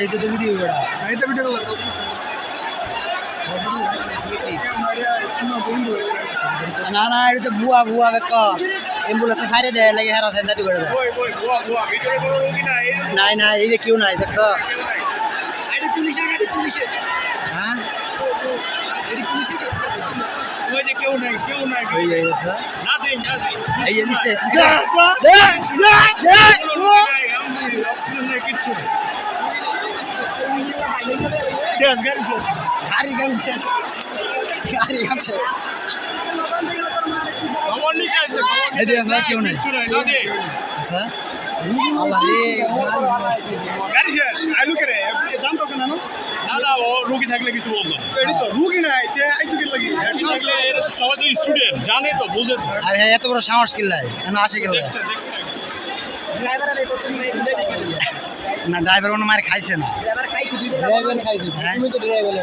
গাড়িতে তো ভিডিও করা গাড়িতে ভিডিও কল না না এটা তো ভুয়া ভুয়া বেক অ্যাম্বুলেন্স সাইরে দেয় লাগে হেরা সেন্টারি করে দেয় নাই নাই এই যে কেউ নাই দেখছো গাড়ি পুলিশের হ্যাঁ গাড়ি পুলিশের ওই যে কেউ নাই এই যে স্যার না দেই এই যে দিছে অক্সিজেন নাই কিচ্ছু নেই শেষ গাড়ি শেষ গাড়ি গাড়ি শেষ গাড়ি গামছে খবর নিতে আসছে এই যে স্যার কেউ নাই কিচ্ছু নাই না দে স্যার আল্লাহ রে গাড়ি শেষ আইলু করে দাম তো আছে না না ও রোগী থাকলে কিছু বলতো এডি তো রোগী নাই তে আইতু কি লাগি সবাই তো স্টুডেন্ট জানে তো বুঝে তো আর হ্যাঁ এত বড় সাহস কিল্লাই কেন আসে গেল দেখছে না ড্রাইভার কোনো মার খাইছে না ড্রাইভার খাইছে হ্যাঁ? তুমি তো ড্রাইভার